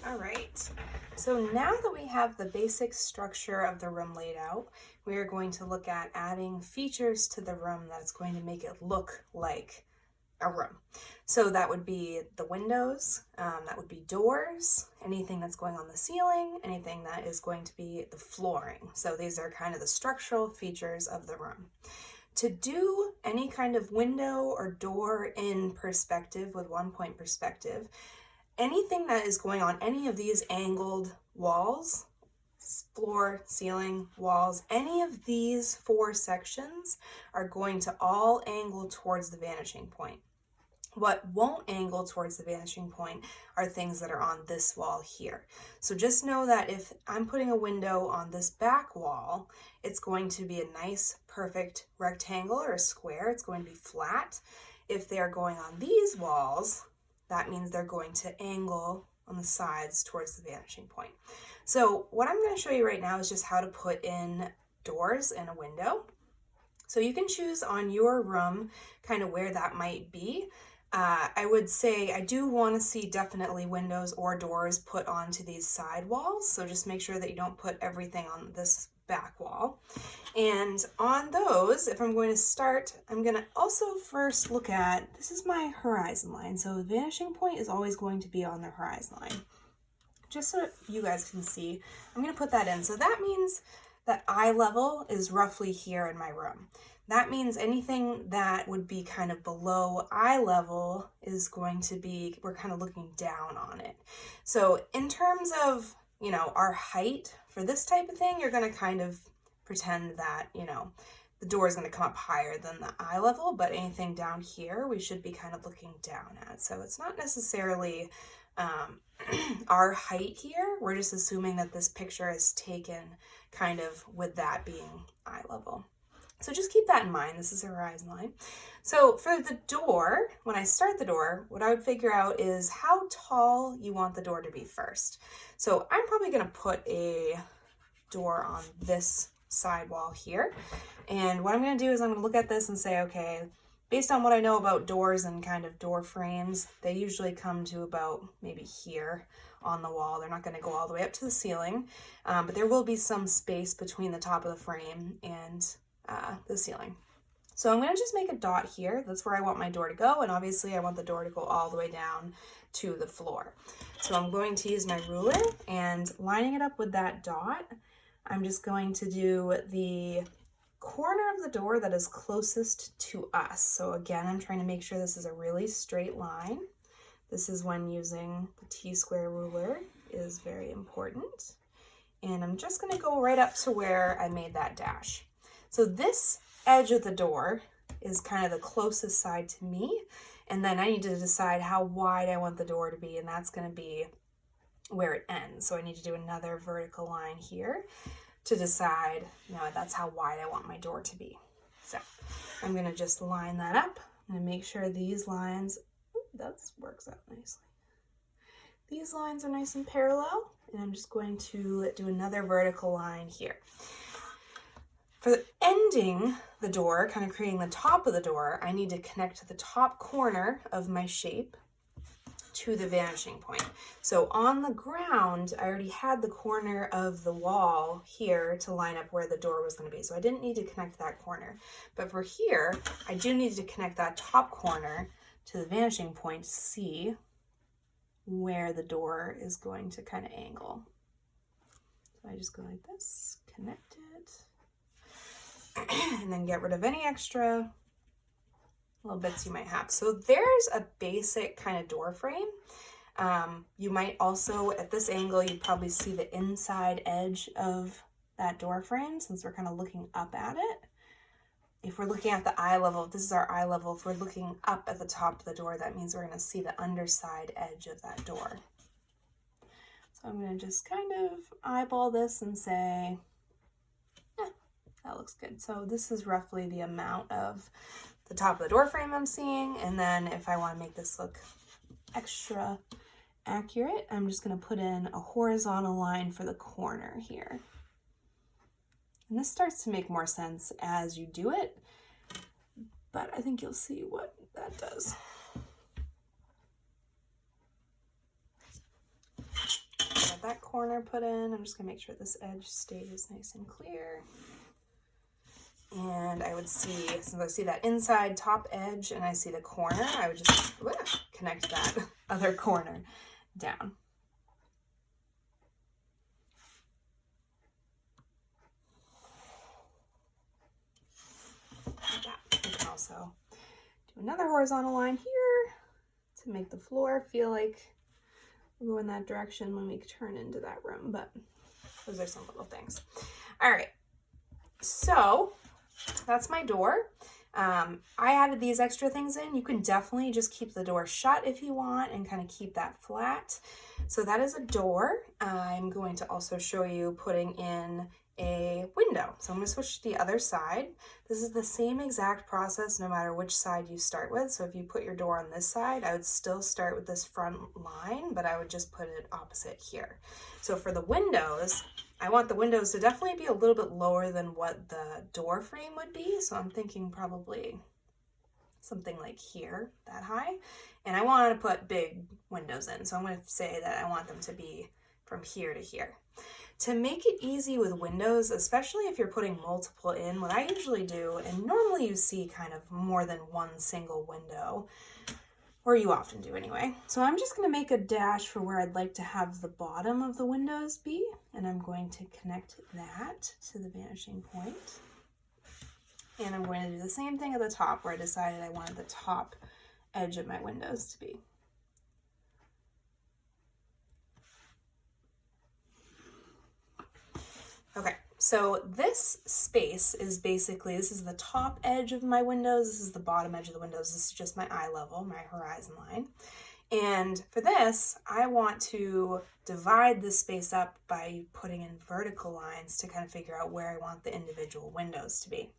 All right, so now that we have the basic structure of the room laid out, we are going to look at adding features to the room that's going to make it look like a room. So that would be the windows, that would be doors, anything that's going on the ceiling, anything that is going to be the flooring. So these are kind of the structural features of the room. To do any kind of window or door in perspective with 1-point perspective, anything that is going on any of these angled walls, floor, ceiling, walls, any of these 4 sections are going to all angle towards the vanishing point. What won't angle towards the vanishing point are things that are on this wall here. So just know that if I'm putting a window on this back wall, it's going to be a nice, perfect rectangle or a square. It's going to be flat. If they're going on these walls, that means they're going to angle on the sides towards the vanishing point. So what I'm going to show you right now is just how to put in doors and a window. So you can choose on your room kind of where that might be. I would say I do want to see definitely windows or doors put onto these side walls. So just make sure that you don't put everything on this back wall. And on those, if I'm going to start, I'm going to also first look at, this is my horizon line. So the vanishing point is always going to be on the horizon line. Just so you guys can see, I'm going to put that in. So that means that eye level is roughly here in my room. That means anything that would be kind of below eye level is going to be, we're kind of looking down on it. So in terms of, you know, our height for this type of thing, you're going to kind of pretend that, you know, the door is going to come up higher than the eye level, but anything down here, we should be kind of looking down at. So it's not necessarily our height here. We're just assuming that this picture is taken kind of with that being eye level. So just keep that in mind. This is a horizon line. So for the door, when I start the door, what I would figure out is how tall you want the door to be first. So I'm probably going to put a door on this side wall here. And what I'm going to do is I'm going to look at this and say, okay, based on what I know about doors and kind of door frames, they usually come to about maybe here on the wall. They're not going to go all the way up to the ceiling, but there will be some space between the top of the frame and the ceiling. So I'm going to just make a dot here. That's where I want my door to go. And obviously I want the door to go all the way down to the floor. So I'm going to use my ruler and lining it up with that dot, I'm just going to do the corner of the door that is closest to us. So again, I'm trying to make sure this is a really straight line. This is when using the T-square ruler is very important. And I'm just going to go right up to where I made that dash. So this edge of the door is kind of the closest side to me. And then I need to decide how wide I want the door to be, and that's going to be where it ends. So I need to do another vertical line here to decide, you know, that's how wide I want my door to be. So I'm going to just line that up. I'm going to make sure these lines, that works out nicely. These lines are nice and parallel, and I'm just going to do another vertical line here. For ending the door, kind of creating the top of the door, I need to connect the top corner of my shape to the vanishing point. So on the ground, I already had the corner of the wall here to line up where the door was going to be. So I didn't need to connect that corner. But for here, I do need to connect that top corner to the vanishing point to see where the door is going to kind of angle. So I just go like this, connect it. And then get rid of any extra little bits you might have. So there's a basic kind of door frame. You might also, at this angle, you'd probably see the inside edge of that door frame since we're kind of looking up at it. If we're looking at the eye level, this is our eye level. If we're looking up at the top of the door, that means we're going to see the underside edge of that door. So I'm going to just kind of eyeball this and say, that looks good. So this is roughly the amount of the top of the door frame I'm seeing. And then if I want to make this look extra accurate, I'm just going to put in a horizontal line for the corner here. And this starts to make more sense as you do it, but I think you'll see what that does. that corner put in. I'm just gonna make sure this edge stays nice and clear. And I would see, since I see that inside top edge and I see the corner, I would just connect that other corner down. Like that. You can also do another horizontal line here to make the floor feel like we're going that direction when we turn into that room, but those are some little things. All right, so that's my door. I added these extra things in. You can definitely just keep the door shut if you want and kind of keep that flat. So that is a door. I'm going to also show you putting in a window. So I'm going to switch to the other side. This is the same exact process no matter which side you start with. So if you put your door on this side, I would still start with this front line, but I would just put it opposite here. So for the windows, I want the windows to definitely be a little bit lower than what the door frame would be. So I'm thinking probably something like here, that high. And I want to put big windows in. So I'm going to say that I want them to be from here to here. To make it easy with windows, especially if you're putting multiple in, what I usually do, and normally you see kind of more than one single window, or you often do anyway. So I'm just going to make a dash for where I'd like to have the bottom of the windows be, and I'm going to connect that to the vanishing point. And I'm going to do the same thing at the top where I decided I wanted the top edge of my windows to be. Okay, so this space is basically, this is the top edge of my windows, this is the bottom edge of the windows, this is just my eye level, my horizon line. And for this, I want to divide this space up by putting in vertical lines to kind of figure out where I want the individual windows to be.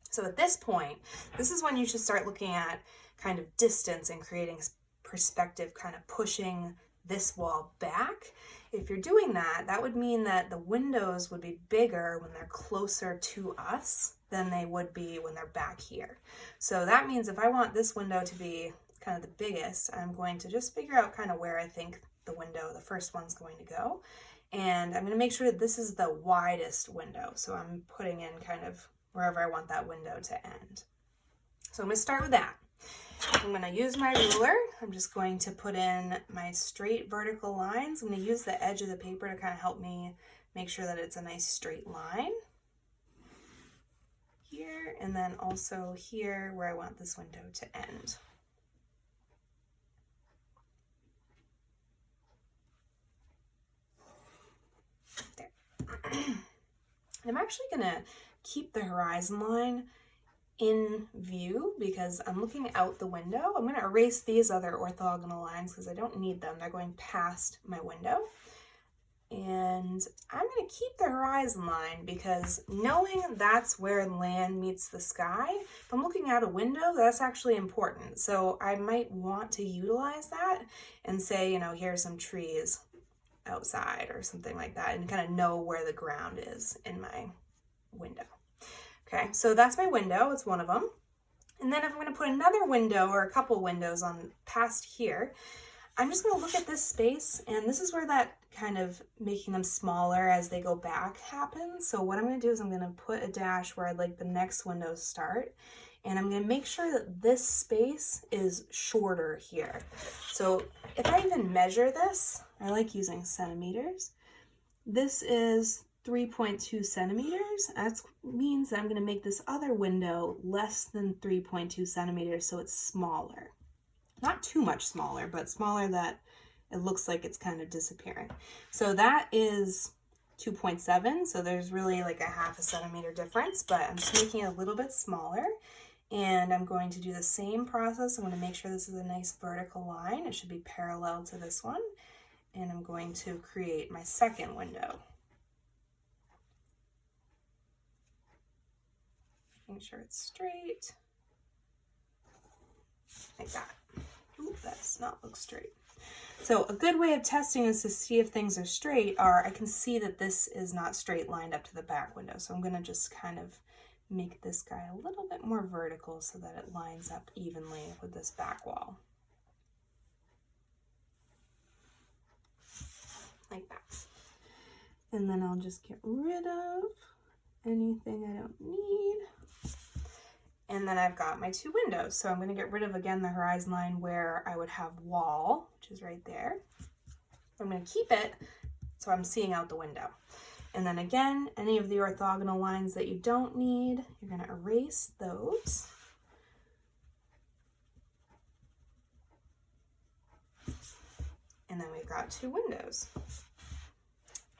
So at this point, this is when you should start looking at kind of distance and creating perspective, kind of pushing this wall back. If you're doing that, that would mean that the windows would be bigger when they're closer to us than they would be when they're back here. So that means if I want this window to be kind of the biggest, I'm going to just figure out kind of where I think the window, the first one's going to go. And I'm going to make sure that this is the widest window. So I'm putting in kind of wherever I want that window to end. So I'm going to start with that. I'm going to use my ruler. I'm just going to put in my straight vertical lines. I'm going to use the edge of the paper to kind of help me make sure that it's a nice straight line. Here, and then also here where I want this window to end. There. And I'm actually going to keep the horizon line in view because I'm looking out the window. I'm going to erase these other orthogonal lines because I don't need them. They're going past my window. And I'm going to keep the horizon line because knowing that's where land meets the sky, if I'm looking out a window, that's actually important. So I might want to utilize that and say, you know, here's some trees outside or something like that and kind of know where the ground is in my window. Okay, so that's my window, it's one of them. And then if I'm going to put another window or a couple windows on past here, I'm just going to look at this space, and this is where that kind of making them smaller as they go back happens. So what I'm going to do is I'm going to put a dash where I'd like the next window to start, and I'm going to make sure that this space is shorter here. So if I even measure this, I like using centimeters. This is 3.2 centimeters. That means that I'm going to make this other window less than 3.2 centimeters, so it's smaller. Not too much smaller, but smaller that it looks like it's kind of disappearing. So that is 2.7, so there's really like a half a centimeter difference, but I'm just making it a little bit smaller. And I'm going to do the same process. I'm going to make sure this is a nice vertical line. It should be parallel to this one. And I'm going to create my second window. Making sure it's straight, like that. Ooh, that does not look straight. So a good way of testing this to see if things are straight are, I can see that this is not straight lined up to the back window. So I'm gonna just kind of make this guy a little bit more vertical so that it lines up evenly with this back wall. Like that. And then I'll just get rid of anything I don't need. And then I've got my 2 windows. So I'm going to get rid of, again, the horizon line where I would have wall, which is right there. I'm going to keep it so I'm seeing out the window. And then again, any of the orthogonal lines that you don't need, you're going to erase those. And then we've got 2 windows.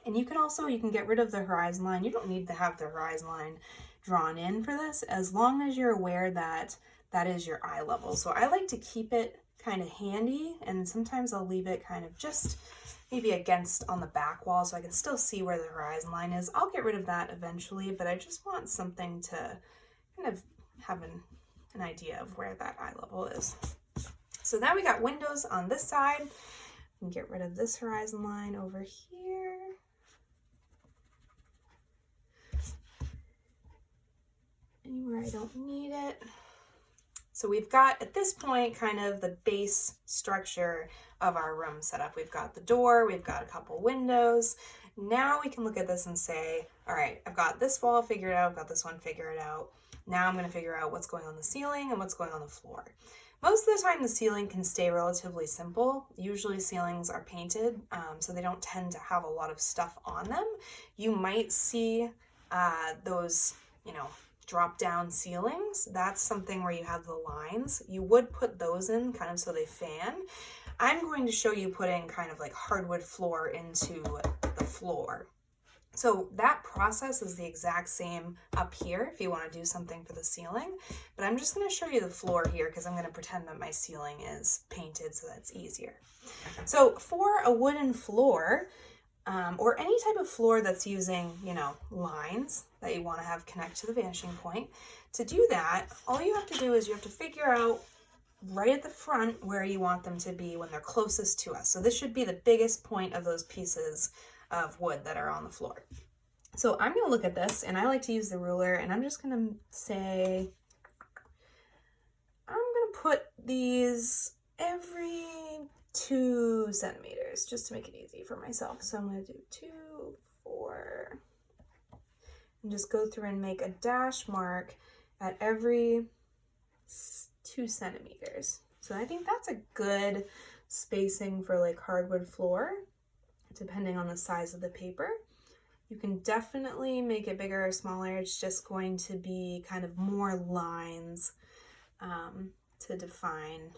And you can get rid of the horizon line. You don't need to have the horizon line drawn in for this, as long as you're aware that that is your eye level. So I like to keep it kind of handy, and sometimes I'll leave it kind of just maybe against on the back wall so I can still see where the horizon line is. I'll get rid of that eventually, but I just want something to kind of have an idea of where that eye level is. So now we got windows on this side. We can get rid of this horizon line over here. Anywhere I don't need it. So we've got, at this point, kind of the base structure of our room set up. We've got the door, we've got a couple windows. Now we can look at this and say, all right, I've got this wall figured out, I've got this one figured out. Now I'm going to figure out what's going on the ceiling and what's going on the floor. Most of the time the ceiling can stay relatively simple. Usually ceilings are painted, so they don't tend to have a lot of stuff on them. You might see those, drop down ceilings. That's something where you have the lines. You would put those in kind of so they fan. I'm going to show you putting kind of like hardwood floor into the floor. So that process is the exact same up here if you want to do something for the ceiling, but I'm just going to show you the floor here because I'm going to pretend that my ceiling is painted so that's easier. So for a wooden floor, or any type of floor that's using, lines that you want to have connect to the vanishing point, to do that, all you have to do is you have to figure out right at the front where you want them to be when they're closest to us. So this should be the biggest point of those pieces of wood that are on the floor. So I'm going to look at this, and I like to use the ruler, and I'm just going to say, I'm going to put these every 2 centimeters just to make it easy for myself. So I'm going to do 2, 4, and just go through and make a dash mark at every 2 centimeters. So I think that's a good spacing for like hardwood floor, depending on the size of the paper. You can definitely make it bigger or smaller. It's just going to be kind of more lines to define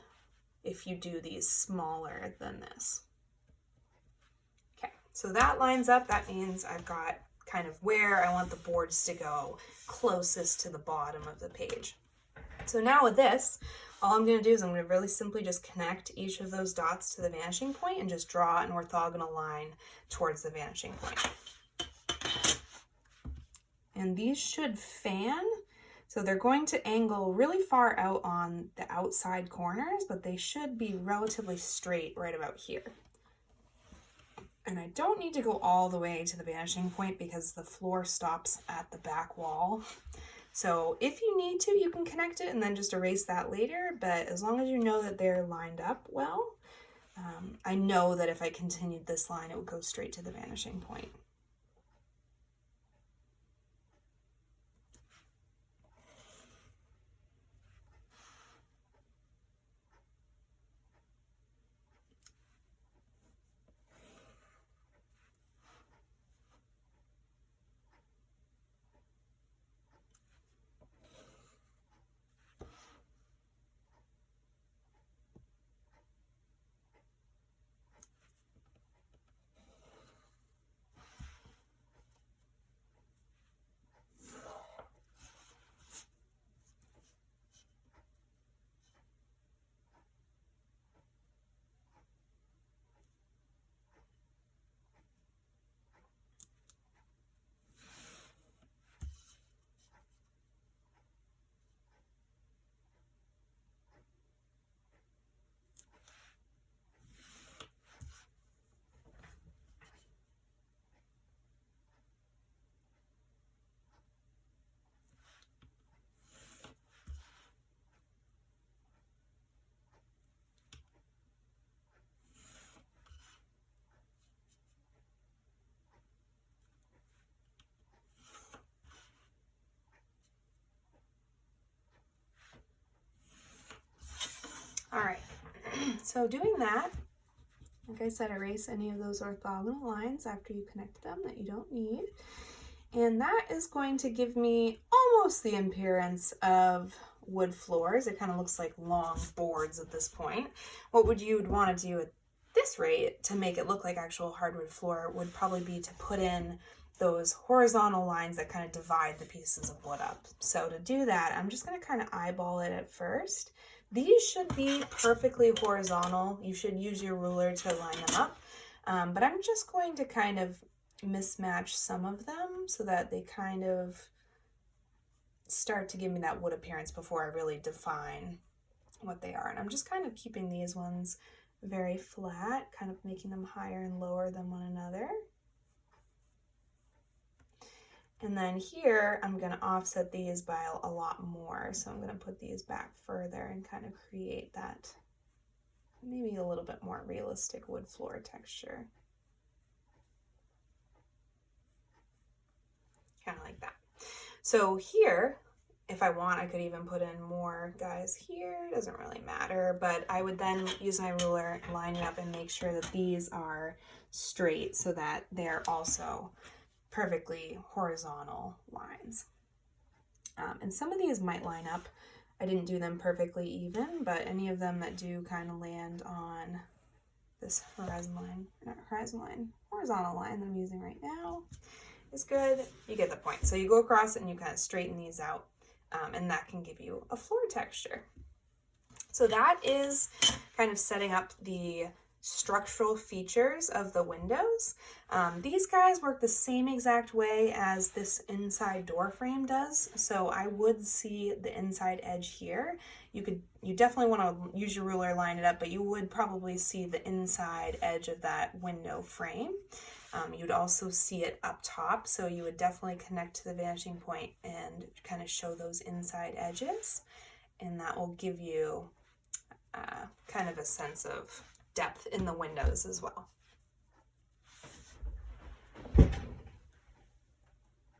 if you do these smaller than this. Okay, so that lines up. That means I've got kind of where I want the boards to go closest to the bottom of the page. So now with this, all I'm going to do is I'm going to really simply just connect each of those dots to the vanishing point and just draw an orthogonal line towards the vanishing point. And these should fan. So they're going to angle really far out on the outside corners, but they should be relatively straight right about here. And I don't need to go all the way to the vanishing point because the floor stops at the back wall. So if you need to, you can connect it and then just erase that later, but as long as you know that they're lined up well, I know that if I continued this line, it would go straight to the vanishing point. So doing that, like I said, erase any of those orthogonal lines after you connect them that you don't need. And that is going to give me almost the appearance of wood floors. It kind of looks like long boards at this point. What would you want to do at this rate to make it look like actual hardwood floor would probably be to put in those horizontal lines that kind of divide the pieces of wood up. So to do that, I'm just going to kind of eyeball it at first. These should be perfectly horizontal. You should use your ruler to line them up. But I'm just going to kind of mismatch some of them so that they kind of start to give me that wood appearance before I really define what they are. And I'm just kind of keeping these ones very flat, kind of making them higher and lower than one another. And then here, I'm going to offset these by a lot more. So I'm going to put these back further and kind of create that maybe a little bit more realistic wood floor texture. Kind of like that. So here, if I want, I could even put in more guys here. It doesn't really matter, but I would then use my ruler, line it up, and make sure that these are straight so that they're also perfectly horizontal lines. And some of these might line up. I didn't do them perfectly even, but any of them that do kind of land on this horizontal line that I'm using right now is good. You get the point. So you go across and you kind of straighten these out, and that can give you a floor texture. So that is kind of setting up the structural features of the windows. These guys work the same exact way as this inside door frame does. So I would see the inside edge here. You definitely want to use your ruler, line it up, but you would probably see the inside edge of that window frame. You'd also see it up top, so you would definitely connect to the vanishing point and kind of show those inside edges, and that will give you kind of a sense of depth in the windows as well.